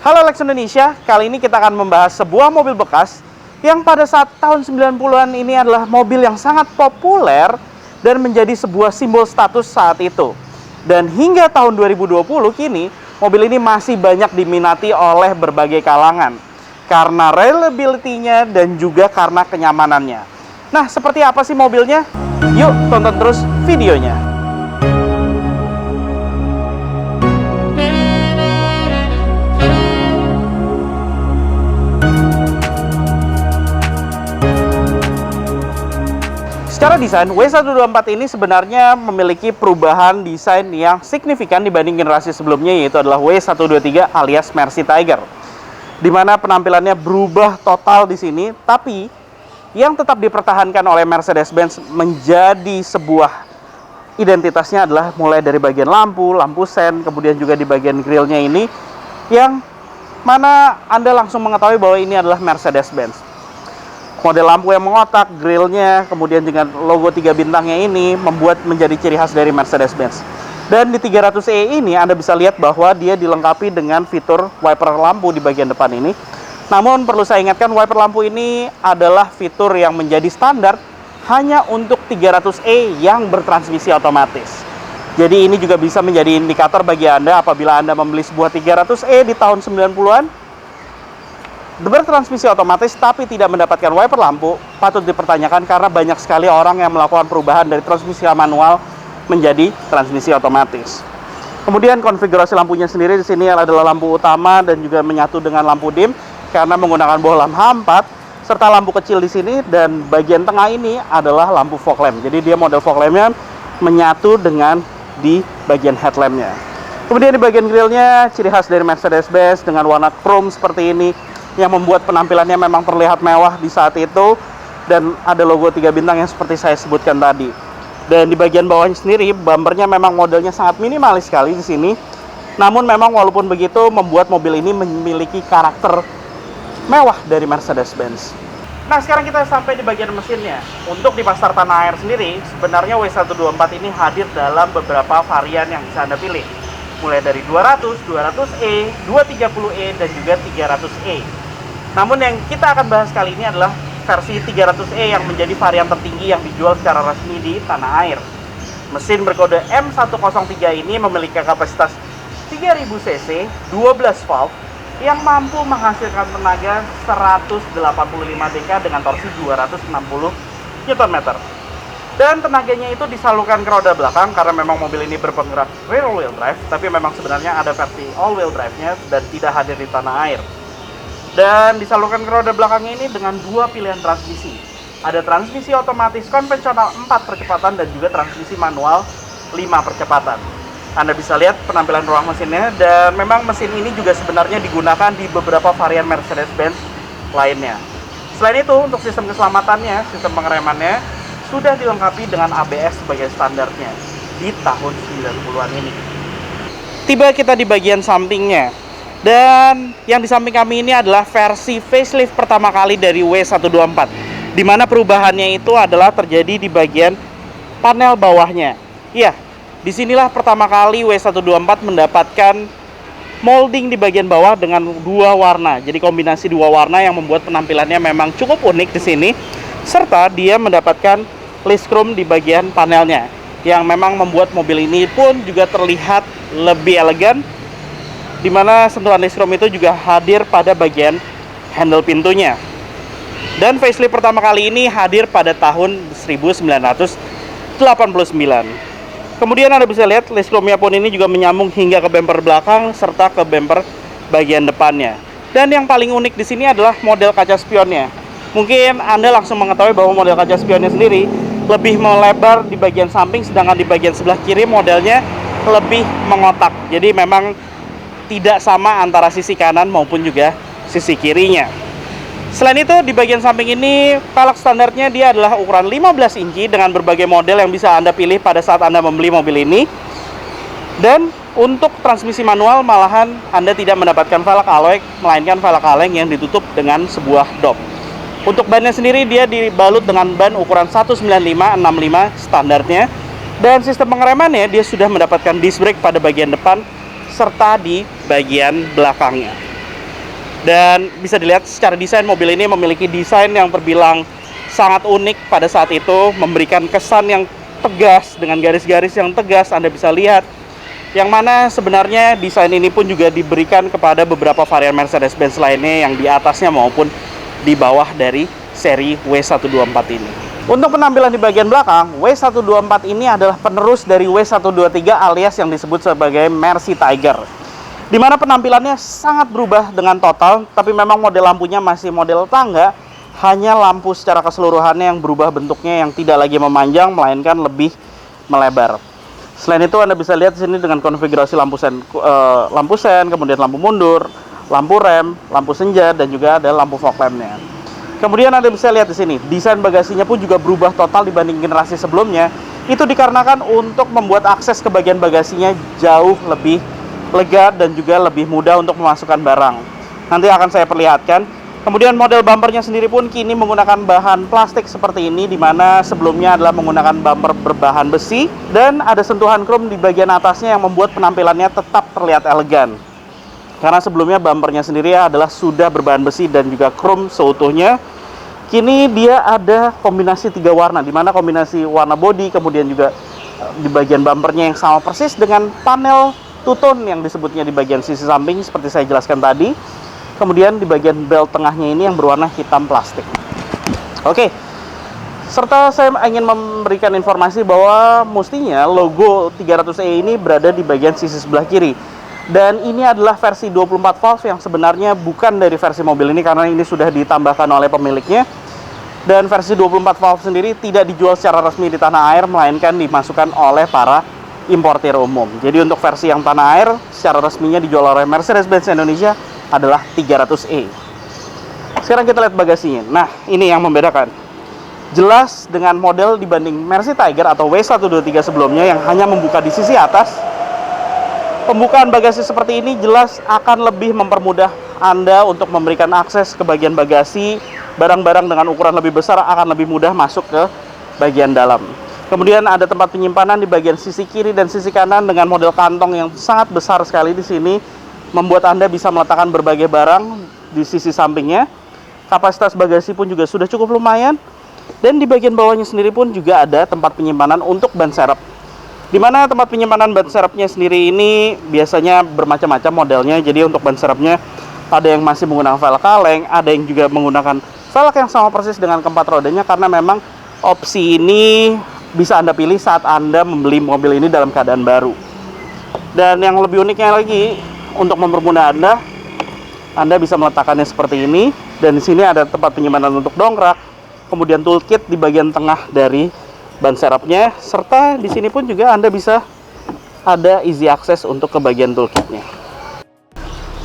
Halo Lex Indonesia, kali ini kita akan membahas sebuah mobil bekas yang pada saat tahun 90-an ini adalah mobil yang sangat populer dan menjadi sebuah simbol status saat itu. Dan hingga tahun 2020 kini, mobil ini masih banyak diminati oleh berbagai kalangan karena reliability-nya dan juga karena kenyamanannya. Nah, seperti apa sih mobilnya? Yuk tonton terus videonya. Secara desain, W124 ini sebenarnya memiliki perubahan desain yang signifikan dibanding generasi sebelumnya, yaitu adalah W123 alias Mercy Tiger. Di mana penampilannya berubah total di sini, tapi yang tetap dipertahankan oleh Mercedes-Benz menjadi sebuah identitasnya adalah mulai dari bagian lampu sen, kemudian juga di bagian grillnya ini, yang mana Anda langsung mengetahui bahwa ini adalah Mercedes-Benz. Model lampu yang mengotak, grillnya, kemudian dengan logo 3 bintangnya ini membuat menjadi ciri khas dari Mercedes-Benz. Dan di 300e ini Anda bisa lihat bahwa dia dilengkapi dengan fitur wiper lampu di bagian depan ini. Namun perlu saya ingatkan, wiper lampu ini adalah fitur yang menjadi standar hanya untuk 300e yang bertransmisi otomatis. Jadi ini juga bisa menjadi indikator bagi Anda apabila Anda membeli sebuah 300e di tahun 90-an bertransmisi otomatis tapi tidak mendapatkan wiper lampu, patut dipertanyakan karena banyak sekali orang yang melakukan perubahan dari transmisi manual menjadi transmisi otomatis. Kemudian konfigurasi lampunya sendiri di sini adalah lampu utama dan juga menyatu dengan lampu dim karena menggunakan bohlam H4 serta lampu kecil di sini, dan bagian tengah ini adalah lampu fog lamp. Jadi dia model fog lampnya menyatu dengan di bagian headlampnya. Kemudian di bagian grillnya ciri khas dari Mercedes-Benz dengan warna chrome seperti ini, yang membuat penampilannya memang terlihat mewah di saat itu, dan ada logo 3 bintang yang seperti saya sebutkan tadi. Dan di bagian bawahnya sendiri, bumpernya memang modelnya sangat minimalis sekali di sini. Namun memang walaupun begitu membuat mobil ini memiliki karakter mewah dari Mercedes-Benz. Nah, sekarang kita sampai di bagian mesinnya. Untuk di pasar tanah air sendiri, sebenarnya W124 ini hadir dalam beberapa varian yang bisa Anda pilih. Mulai dari 200, 200e, 230e, dan juga 300e. Namun yang kita akan bahas kali ini adalah versi 300e yang menjadi varian tertinggi yang dijual secara resmi di tanah air. Mesin berkode M103 ini memiliki kapasitas 3000 cc, 12 valve, yang mampu menghasilkan tenaga 185 dk dengan torsi 260 Nm. Dan tenaganya itu disalurkan ke roda belakang karena memang mobil ini berpenggerak rear wheel drive, tapi memang sebenarnya ada versi all wheel drive-nya dan tidak hadir di tanah air. Dan disalurkan ke roda belakangnya ini dengan 2 pilihan transmisi. Ada transmisi otomatis konvensional 4 percepatan dan juga transmisi manual 5 percepatan. Anda bisa lihat penampilan ruang mesinnya, dan memang mesin ini juga sebenarnya digunakan di beberapa varian Mercedes-Benz lainnya. Selain itu, untuk sistem keselamatannya, sistem pengeremannya sudah dilengkapi dengan ABS sebagai standarnya di tahun 90-an ini. Tiba kita di bagian sampingnya. Dan yang di samping kami ini adalah versi facelift pertama kali dari W124, di mana perubahannya itu adalah terjadi di bagian panel bawahnya. Iya, disinilah pertama kali W124 mendapatkan molding di bagian bawah dengan 2 warna. Jadi kombinasi 2 warna yang membuat penampilannya memang cukup unik di sini, serta dia mendapatkan list chrome di bagian panelnya, yang memang membuat mobil ini pun juga terlihat lebih elegan, di mana sentuhan list chrome itu juga hadir pada bagian handle pintunya. Dan facelift pertama kali ini hadir pada tahun 1989. Kemudian Anda bisa lihat list chrome-nya pun ini juga menyambung hingga ke bumper belakang serta ke bumper bagian depannya. Dan yang paling unik di sini adalah model kaca spionnya. Mungkin Anda langsung mengetahui bahwa model kaca spionnya sendiri lebih melebar di bagian samping, sedangkan di bagian sebelah kiri modelnya lebih mengotak. Jadi memang tidak sama antara sisi kanan maupun juga sisi kirinya. Selain itu, di bagian samping ini velg standarnya dia adalah ukuran 15 inci dengan berbagai model yang bisa Anda pilih pada saat Anda membeli mobil ini. Dan untuk transmisi manual malahan Anda tidak mendapatkan velg alloy, melainkan velg kaleng yang ditutup dengan sebuah dop. Untuk bannya sendiri dia dibalut dengan ban ukuran 195/65 standarnya. Dan sistem pengeremannya dia sudah mendapatkan disc brake pada bagian depan serta di bagian belakangnya. Dan bisa dilihat secara desain, mobil ini memiliki desain yang terbilang sangat unik pada saat itu, memberikan kesan yang tegas dengan garis-garis yang tegas. Anda bisa lihat yang mana sebenarnya desain ini pun juga diberikan kepada beberapa varian Mercedes-Benz lainnya yang di atasnya maupun di bawah dari seri W124 ini. Untuk penampilan di bagian belakang, W124 ini adalah penerus dari W123 alias yang disebut sebagai Mercy Tiger, di mana penampilannya sangat berubah dengan total, tapi memang model lampunya masih model tangga, hanya lampu secara keseluruhannya yang berubah bentuknya, yang tidak lagi memanjang melainkan lebih melebar. Selain itu Anda bisa lihat di sini dengan konfigurasi lampu sen, kemudian lampu mundur, lampu rem, lampu senja, dan juga ada lampu fog lampnya. Kemudian Anda bisa lihat di sini, desain bagasinya pun juga berubah total dibanding generasi sebelumnya. Itu dikarenakan untuk membuat akses ke bagian bagasinya jauh lebih lega dan juga lebih mudah untuk memasukkan barang. Nanti akan saya perlihatkan. Kemudian model bumpernya sendiri pun kini menggunakan bahan plastik seperti ini, di mana sebelumnya adalah menggunakan bumper berbahan besi, dan ada sentuhan chrome di bagian atasnya yang membuat penampilannya tetap terlihat elegan. Karena sebelumnya bumpernya sendiri adalah sudah berbahan besi dan juga chrome seutuhnya. Kini dia ada kombinasi 3 warna, di mana kombinasi warna body, kemudian juga di bagian bumpernya yang sama persis dengan panel two-tone yang disebutnya di bagian sisi samping seperti saya jelaskan tadi. Kemudian di bagian belt tengahnya ini yang berwarna hitam plastik. Oke, serta saya ingin memberikan informasi bahwa mestinya logo 300e ini berada di bagian sisi sebelah kiri. Dan ini adalah versi 24 valve yang sebenarnya bukan dari versi mobil ini, karena ini sudah ditambahkan oleh pemiliknya. Dan versi 24 valve sendiri tidak dijual secara resmi di tanah air, melainkan dimasukkan oleh para importir umum. Jadi untuk versi yang tanah air secara resminya dijual oleh Mercedes-Benz Indonesia adalah 300e. Sekarang kita lihat bagasinya. Nah, ini yang membedakan. Jelas dengan model dibanding Mercy Tiger atau W123 sebelumnya yang hanya membuka di sisi atas, pembukaan bagasi seperti ini jelas akan lebih mempermudah Anda untuk memberikan akses ke bagian bagasi. Barang-barang dengan ukuran lebih besar akan lebih mudah masuk ke bagian dalam. Kemudian ada tempat penyimpanan di bagian sisi kiri dan sisi kanan dengan model kantong yang sangat besar sekali di sini, membuat Anda bisa meletakkan berbagai barang di sisi sampingnya. Kapasitas bagasi pun juga sudah cukup lumayan. Dan di bagian bawahnya sendiri pun juga ada tempat penyimpanan untuk ban serep, di mana tempat penyimpanan ban serepnya sendiri ini biasanya bermacam-macam modelnya. Jadi untuk ban serepnya ada yang masih menggunakan velg kaleng, ada yang juga menggunakan velg yang sama persis dengan keempat rodanya, karena memang opsi ini bisa Anda pilih saat Anda membeli mobil ini dalam keadaan baru. Dan yang lebih uniknya lagi, untuk mempermudah Anda bisa meletakkannya seperti ini. Dan di sini ada tempat penyimpanan untuk dongkrak, kemudian toolkit di bagian tengah dari ban serepnya, serta di sini pun juga Anda bisa ada easy access untuk ke bagian toolkitnya.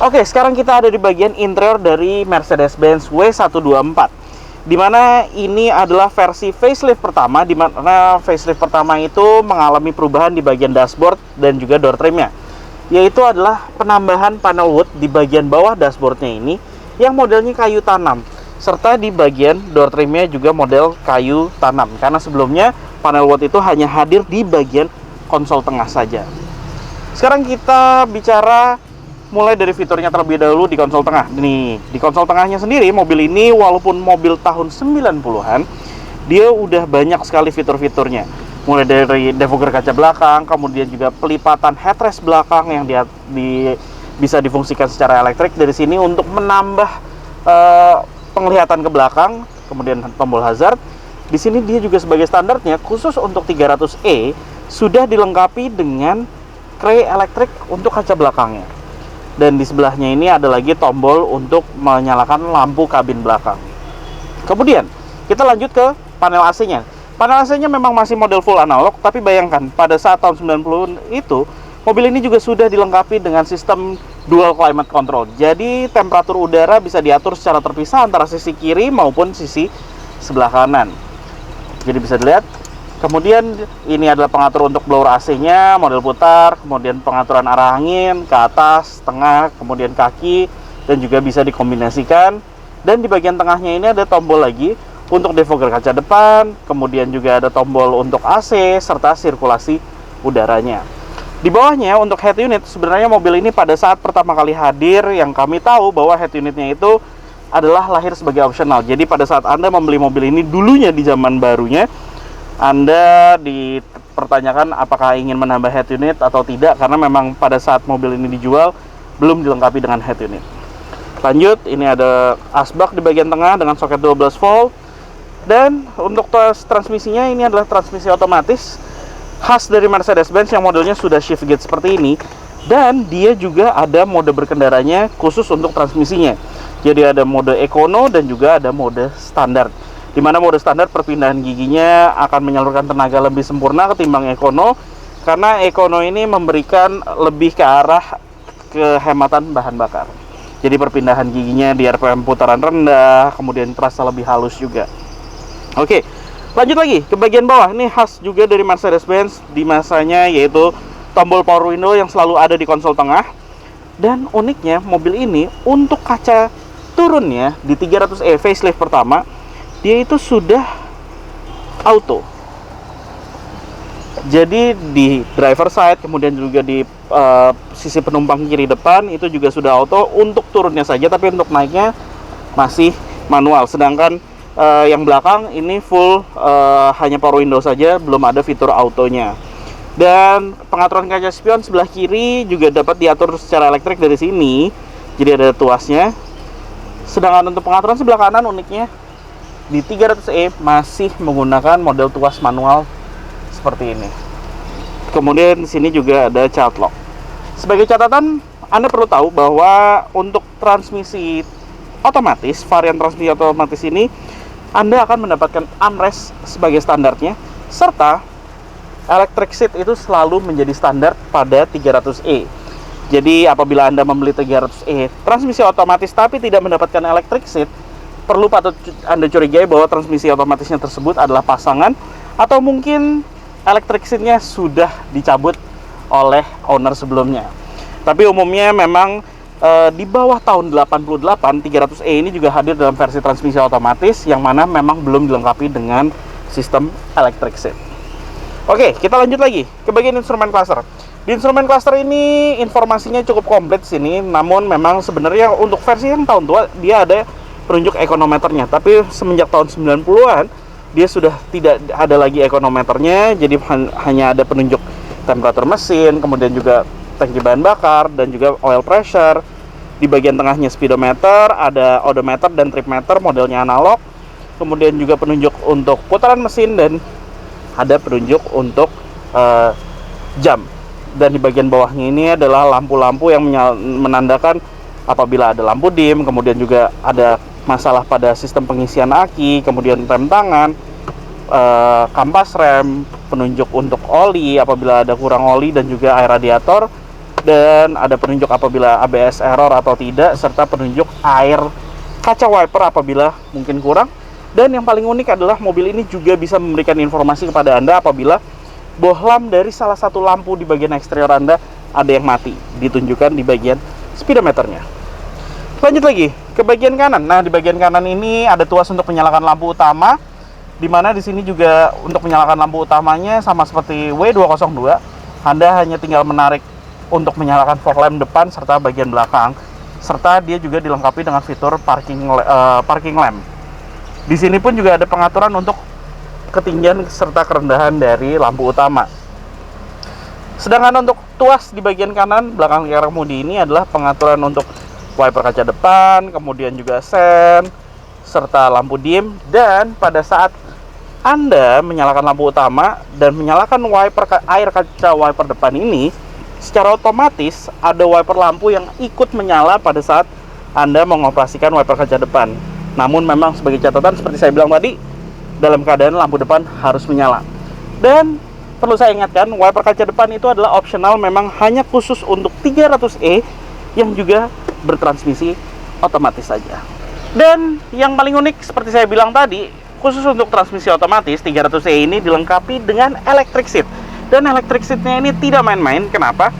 Oke, sekarang kita ada di bagian interior dari Mercedes-Benz W124, di mana ini adalah versi facelift pertama, di mana facelift pertama itu mengalami perubahan di bagian dashboard dan juga door trimnya, yaitu adalah penambahan panel wood di bagian bawah dashboardnya ini yang modelnya kayu tanam, serta di bagian door trimnya juga model kayu tanam, karena sebelumnya panel wood itu hanya hadir di bagian konsol tengah saja. Sekarang kita bicara mulai dari fiturnya terlebih dahulu di konsol tengah. Nih, di konsol tengahnya sendiri, mobil ini walaupun mobil tahun 90-an, dia udah banyak sekali fitur-fiturnya. Mulai dari defogger kaca belakang, kemudian juga pelipatan headrest belakang yang bisa difungsikan secara elektrik dari sini untuk menambah penglihatan ke belakang, kemudian tombol hazard. Di sini dia juga sebagai standarnya khusus untuk 300e sudah dilengkapi dengan kray elektrik untuk kaca belakangnya. Dan di sebelahnya ini ada lagi tombol untuk menyalakan lampu kabin belakang. Kemudian kita lanjut ke panel AC-nya. Panel AC-nya memang masih model full analog, tapi bayangkan pada saat tahun 90 itu mobil ini juga sudah dilengkapi dengan sistem dual climate control. Jadi temperatur udara bisa diatur secara terpisah antara sisi kiri maupun sisi sebelah kanan. Jadi bisa dilihat. Kemudian ini adalah pengatur untuk blower AC-nya, model putar, kemudian pengaturan arah angin ke atas, tengah, kemudian kaki, dan juga bisa dikombinasikan. Dan di bagian tengahnya ini ada tombol lagi untuk defogger kaca depan, kemudian juga ada tombol untuk AC serta sirkulasi udaranya. Di bawahnya untuk head unit, sebenarnya mobil ini pada saat pertama kali hadir, yang kami tahu bahwa head unitnya itu adalah lahir sebagai opsional. Jadi pada saat Anda membeli mobil ini dulunya di zaman barunya, Anda dipertanyakan apakah ingin menambah head unit atau tidak, karena memang pada saat mobil ini dijual belum dilengkapi dengan head unit. Lanjut, ini ada asbak di bagian tengah dengan soket 12 volt. Dan untuk transmisinya, ini adalah transmisi otomatis khas dari Mercedes-Benz yang modelnya sudah shift gate seperti ini. Dan dia juga ada mode berkendaranya khusus untuk transmisinya. Jadi ada mode ekono dan juga ada mode standar. Dimana mode standar perpindahan giginya akan menyalurkan tenaga lebih sempurna ketimbang ekono, karena ekono ini memberikan lebih ke arah kehematan bahan bakar. Jadi perpindahan giginya di RPM putaran rendah, kemudian terasa lebih halus juga. Oke, lanjut lagi ke bagian bawah. Ini khas juga dari Mercedes-Benz di masanya, yaitu tombol power window yang selalu ada di konsol tengah. Dan uniknya mobil ini untuk kaca turunnya di 300e facelift pertama, dia itu sudah auto. Jadi di driver side, kemudian juga di sisi penumpang kiri depan itu juga sudah auto untuk turunnya saja, tapi untuk naiknya masih manual. Sedangkan yang belakang ini full hanya power window saja, belum ada fitur autonya. Dan pengaturan kaca spion sebelah kiri juga dapat diatur secara elektrik dari sini, jadi ada tuasnya. Sedangkan untuk pengaturan sebelah kanan, uniknya di 300e masih menggunakan model tuas manual seperti ini. Kemudian di sini juga ada child lock. Sebagai catatan, Anda perlu tahu bahwa untuk transmisi otomatis, varian transmisi otomatis ini, Anda akan mendapatkan armrest sebagai standarnya, serta electric seat itu selalu menjadi standar pada 300e. Jadi apabila Anda membeli 300e transmisi otomatis tapi tidak mendapatkan electric seat, patut Anda curigai bahwa transmisi otomatisnya tersebut adalah pasangan, atau mungkin electric seat-nya sudah dicabut oleh owner sebelumnya. Tapi umumnya memang di bawah tahun 88, 300e ini juga hadir dalam versi transmisi otomatis yang mana memang belum dilengkapi dengan sistem electric seat. Oke, kita lanjut lagi ke bagian instrumen cluster. Di instrumen cluster ini informasinya cukup komplit sini, namun memang sebenarnya untuk versi yang tahun tua dia ada penunjuk ekonometernya, tapi semenjak tahun 90-an dia sudah tidak ada lagi ekonometernya, jadi hanya ada penunjuk temperatur mesin, kemudian juga tangki bahan bakar, dan juga oil pressure. Di bagian tengahnya speedometer, ada odometer dan trip meter modelnya analog, kemudian juga penunjuk untuk putaran mesin, dan ada penunjuk untuk jam. Dan di bagian bawahnya ini adalah lampu-lampu yang menandakan apabila ada lampu dim, kemudian juga ada masalah pada sistem pengisian aki, kemudian rem tangan, kampas rem, penunjuk untuk oli apabila ada kurang oli dan juga air radiator, dan ada penunjuk apabila ABS error atau tidak, serta penunjuk air kaca wiper apabila mungkin kurang. Dan yang paling unik adalah mobil ini juga bisa memberikan informasi kepada Anda apabila bohlam dari salah satu lampu di bagian eksterior Anda ada yang mati, ditunjukkan di bagian speedometernya. Lanjut lagi ke bagian kanan. Nah, di bagian kanan ini ada tuas untuk menyalakan lampu utama, di mana di sini juga untuk menyalakan lampu utamanya sama seperti W202, Anda hanya tinggal menarik untuk menyalakan fog lamp depan serta bagian belakang, serta dia juga dilengkapi dengan fitur parking lamp. Di sini pun juga ada pengaturan untuk ketinggian serta kerendahan dari lampu utama. Sedangkan untuk tuas di bagian kanan belakang layar kemudi ini adalah pengaturan untuk wiper kaca depan, kemudian juga sen, serta lampu dim. Dan pada saat Anda menyalakan lampu utama dan menyalakan air kaca wiper depan ini, secara otomatis ada wiper lampu yang ikut menyala pada saat Anda mengoperasikan wiper kaca depan. Namun memang sebagai catatan seperti saya bilang tadi, dalam keadaan lampu depan harus menyala. Dan perlu saya ingatkan, wiper kaca depan itu adalah opsional, memang hanya khusus untuk 300e yang juga bertransmisi otomatis saja. Dan yang paling unik seperti saya bilang tadi, khusus untuk transmisi otomatis 300e ini dilengkapi dengan electric seat. Dan electric seatnya ini tidak main-main. Kenapa?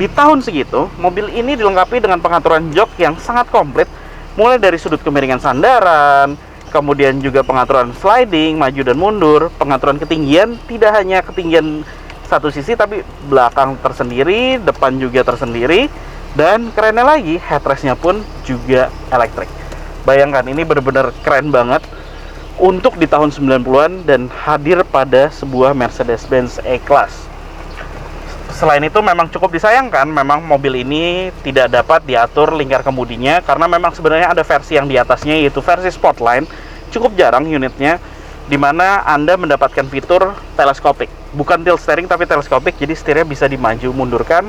Di tahun segitu, mobil ini dilengkapi dengan pengaturan jok yang sangat komplit, mulai dari sudut kemiringan sandaran, kemudian juga pengaturan sliding, maju dan mundur, pengaturan ketinggian, tidak hanya ketinggian satu sisi, tapi belakang tersendiri, depan juga tersendiri. Dan kerennya lagi, headrestnya pun juga elektrik. Bayangkan, ini benar-benar keren banget untuk di tahun 90-an dan hadir pada sebuah Mercedes-Benz E-Class. Selain itu memang cukup disayangkan, memang mobil ini tidak dapat diatur lingkar kemudinya karena memang sebenarnya ada versi yang di atasnya, yaitu versi Sportline. Cukup jarang unitnya, di mana Anda mendapatkan fitur teleskopik. Bukan tilt steering tapi teleskopik, jadi setirnya bisa dimaju mundurkan,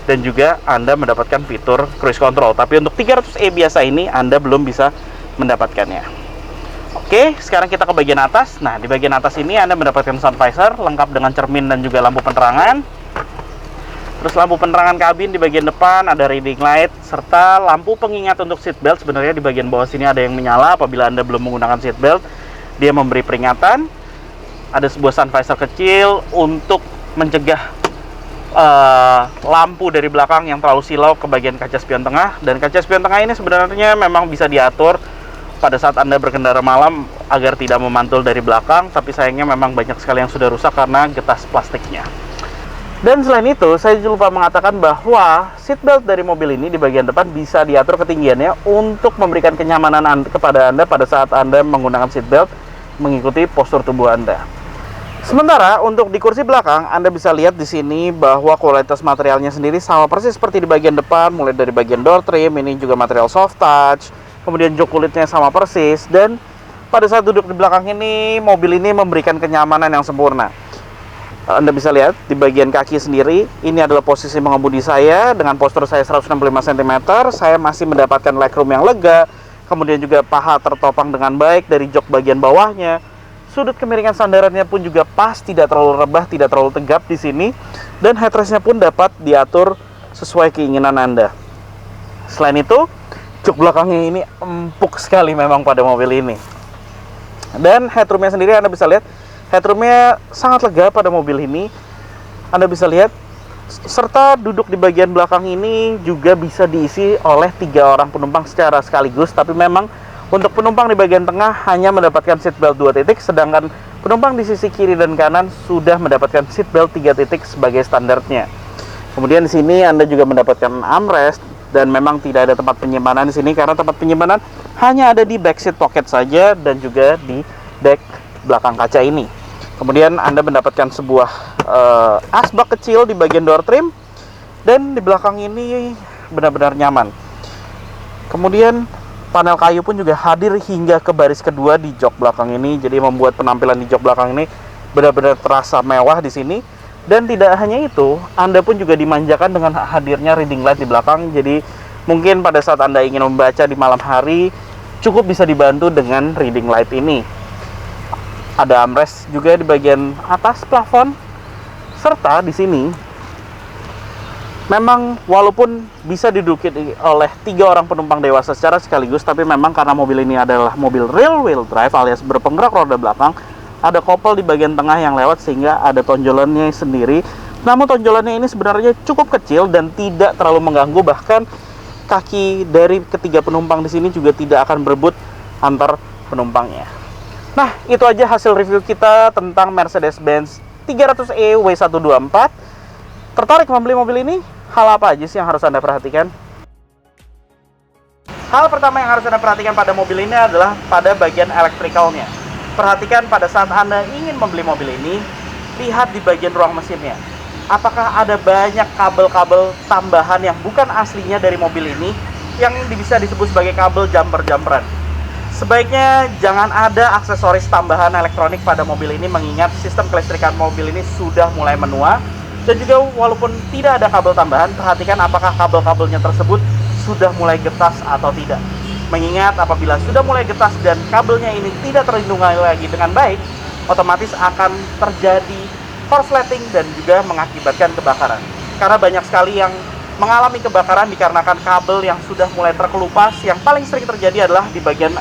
dan juga Anda mendapatkan fitur cruise control. Tapi untuk 300e biasa ini Anda belum bisa mendapatkannya. Oke, sekarang kita ke bagian atas. Nah, di bagian atas ini Anda mendapatkan sun visor lengkap dengan cermin dan juga lampu penerangan. Terus lampu penerangan kabin di bagian depan, ada reading light, serta lampu pengingat untuk seat belt. Sebenarnya di bagian bawah sini ada yang menyala apabila Anda belum menggunakan seat belt. Dia memberi peringatan. Ada sebuah sun visor kecil untuk mencegah lampu dari belakang yang terlalu silau ke bagian kaca spion tengah. Dan kaca spion tengah ini sebenarnya memang bisa diatur pada saat Anda berkendara malam agar tidak memantul dari belakang, tapi sayangnya memang banyak sekali yang sudah rusak karena getas plastiknya. Dan selain itu, saya lupa mengatakan bahwa seatbelt dari mobil ini di bagian depan bisa diatur ketinggiannya untuk memberikan kenyamanan kepada Anda pada saat Anda menggunakan seatbelt mengikuti postur tubuh Anda. Sementara untuk di kursi belakang, Anda bisa lihat di sini bahwa kualitas materialnya sendiri sama persis seperti di bagian depan, mulai dari bagian door trim, ini juga material soft touch, kemudian jok kulitnya sama persis, dan pada saat duduk di belakang ini, mobil ini memberikan kenyamanan yang sempurna. Anda bisa lihat di bagian kaki sendiri, ini adalah posisi mengemudi saya dengan postur saya 165 cm. Saya masih mendapatkan legroom yang lega, kemudian juga paha tertopang dengan baik dari jok bagian bawahnya. Sudut kemiringan sandarannya pun juga pas, tidak terlalu rebah, tidak terlalu tegap di sini, dan headrestnya pun dapat diatur sesuai keinginan Anda. Selain itu, jok belakangnya ini empuk sekali memang pada mobil ini. Dan headroomnya sendiri Anda bisa lihat, headroomnya sangat lega pada mobil ini. Anda bisa lihat, serta duduk di bagian belakang ini juga bisa diisi oleh 3 orang penumpang secara sekaligus. Tapi memang untuk penumpang di bagian tengah hanya mendapatkan seatbelt 2 titik, sedangkan penumpang di sisi kiri dan kanan sudah mendapatkan seatbelt 3 titik sebagai standarnya. Kemudian di sini Anda juga mendapatkan armrest, dan memang tidak ada tempat penyimpanan di sini karena tempat penyimpanan hanya ada di back seat pocket saja dan juga di deck belakang kaca ini. Kemudian Anda mendapatkan sebuah asbak kecil di bagian door trim, dan di belakang ini benar-benar nyaman. Kemudian panel kayu pun juga hadir hingga ke baris kedua di jok belakang ini, jadi membuat penampilan di jok belakang ini benar-benar terasa mewah di sini. Dan tidak hanya itu, Anda pun juga dimanjakan dengan hadirnya reading light di belakang. Jadi mungkin pada saat Anda ingin membaca di malam hari, cukup bisa dibantu dengan reading light ini. Ada armrest juga di bagian atas plafon, serta di sini memang walaupun bisa diduduki oleh 3 orang penumpang dewasa secara sekaligus, tapi memang karena mobil ini adalah mobil rear wheel drive alias berpenggerak roda belakang, ada kopel di bagian tengah yang lewat sehingga ada tonjolannya sendiri. Namun tonjolannya ini sebenarnya cukup kecil dan tidak terlalu mengganggu, bahkan kaki dari ketiga penumpang di sini juga tidak akan berebut antar penumpangnya. Nah, itu aja hasil review kita tentang Mercedes-Benz 300e W124. Tertarik membeli mobil ini? Hal apa aja sih yang harus Anda perhatikan? Hal pertama yang harus Anda perhatikan pada mobil ini adalah pada bagian elektrikalnya. Perhatikan pada saat Anda ingin membeli mobil ini, lihat di bagian ruang mesinnya. Apakah ada banyak kabel-kabel tambahan yang bukan aslinya dari mobil ini, yang bisa disebut sebagai kabel jumper-jumperan. Sebaiknya jangan ada aksesoris tambahan elektronik pada mobil ini, mengingat sistem kelistrikan mobil ini sudah mulai menua. Dan juga walaupun tidak ada kabel tambahan, perhatikan apakah kabel-kabelnya tersebut sudah mulai getas atau tidak. Mengingat apabila sudah mulai getas dan kabelnya ini tidak terlindungi lagi dengan baik, otomatis akan terjadi korsleting dan juga mengakibatkan kebakaran. Karena banyak sekali yang mengalami kebakaran dikarenakan kabel yang sudah mulai terkelupas. Yang paling sering terjadi adalah di bagian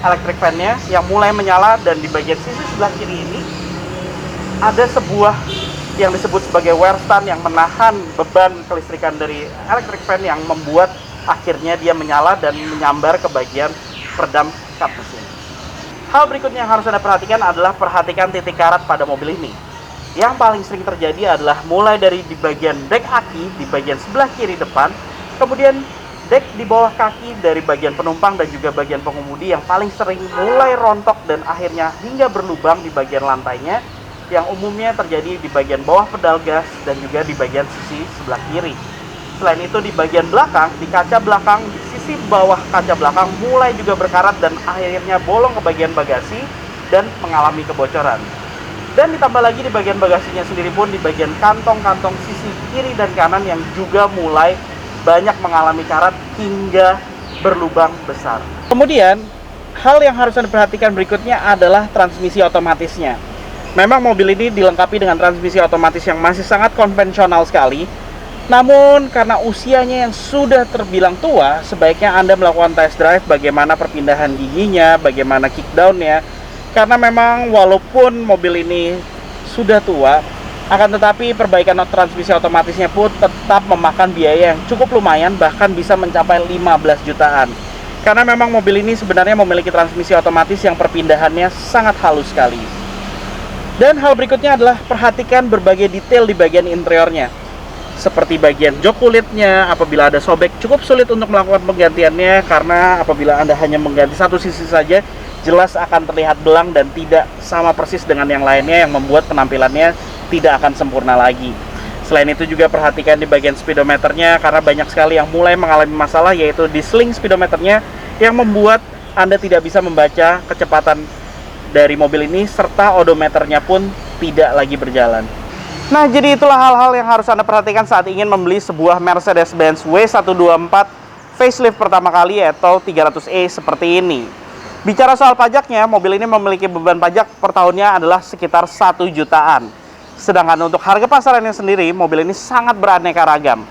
electric fan-nya yang mulai menyala, dan di bagian sisi sebelah kiri ini ada sebuah yang disebut sebagai wear stand yang menahan beban kelistrikan dari electric fan yang membuat akhirnya dia menyala dan menyambar ke bagian peredam kap mesin. Hal berikutnya yang harus Anda perhatikan adalah perhatikan titik karat pada mobil ini. Yang paling sering terjadi adalah mulai dari di bagian dek aki di bagian sebelah kiri depan, kemudian dek di bawah kaki dari bagian penumpang dan juga bagian pengemudi yang paling sering mulai rontok dan akhirnya hingga berlubang di bagian lantainya, yang umumnya terjadi di bagian bawah pedal gas dan juga di bagian sisi sebelah kiri. Selain itu di bagian belakang, di kaca belakang, di sisi bawah kaca belakang mulai juga berkarat dan akhirnya bolong ke bagian bagasi dan mengalami kebocoran. Dan ditambah lagi di bagian bagasinya sendiri pun di bagian kantong-kantong sisi kiri dan kanan yang juga mulai banyak mengalami karat hingga berlubang besar. Kemudian, hal yang harus Anda perhatikan berikutnya adalah transmisi otomatisnya. Memang mobil ini dilengkapi dengan transmisi otomatis yang masih sangat konvensional sekali. Namun, karena usianya yang sudah terbilang tua, sebaiknya Anda melakukan test drive bagaimana perpindahan giginya, bagaimana kickdown-nya. Karena memang walaupun mobil ini sudah tua, akan tetapi perbaikan transmisi otomatisnya pun tetap memakan biaya yang cukup lumayan, bahkan bisa mencapai 15 jutaan. Karena memang mobil ini sebenarnya memiliki transmisi otomatis yang perpindahannya sangat halus sekali. Dan hal berikutnya adalah perhatikan berbagai detail di bagian interiornya. Seperti bagian jok kulitnya, apabila ada sobek cukup sulit untuk melakukan penggantiannya, karena apabila Anda hanya mengganti satu sisi saja, jelas akan terlihat belang dan tidak sama persis dengan yang lainnya yang membuat penampilannya tidak akan sempurna lagi. Selain itu juga perhatikan di bagian speedometernya, karena banyak sekali yang mulai mengalami masalah, yaitu di sling speedometernya yang membuat Anda tidak bisa membaca kecepatan dari mobil ini, serta odometernya pun tidak lagi berjalan. Nah, jadi itulah hal-hal yang harus Anda perhatikan saat ingin membeli sebuah Mercedes-Benz W124 facelift pertama kali atau 300e seperti ini. Bicara soal pajaknya, mobil ini memiliki beban pajak per tahunnya adalah sekitar 1 jutaan. Sedangkan untuk harga pasarannya sendiri, mobil ini sangat beraneka ragam.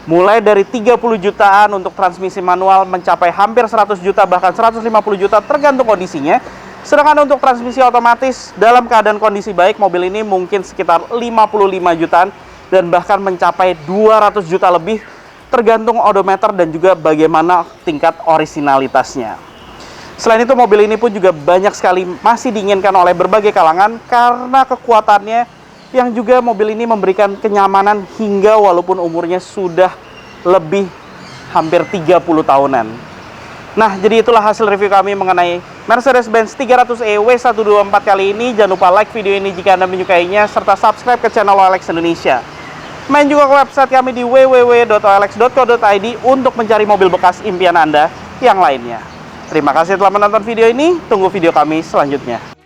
Mulai dari 30 jutaan untuk transmisi manual mencapai hampir 100 juta bahkan 150 juta tergantung kondisinya. Sedangkan untuk transmisi otomatis dalam keadaan kondisi baik, mobil ini mungkin sekitar 55 jutaan dan bahkan mencapai 200 juta lebih tergantung odometer dan juga bagaimana tingkat orisinalitasnya. Selain itu, mobil ini pun juga banyak sekali masih diinginkan oleh berbagai kalangan karena kekuatannya yang juga mobil ini memberikan kenyamanan hingga walaupun umurnya sudah lebih hampir 30 tahunan. Nah, jadi itulah hasil review kami mengenai Mercedes-Benz 300e W124 kali ini. Jangan lupa like video ini jika Anda menyukainya, serta subscribe ke channel OLX Indonesia. Main juga ke website kami di www.olx.co.id untuk mencari mobil bekas impian Anda yang lainnya. Terima kasih telah menonton video ini. Tunggu video kami selanjutnya.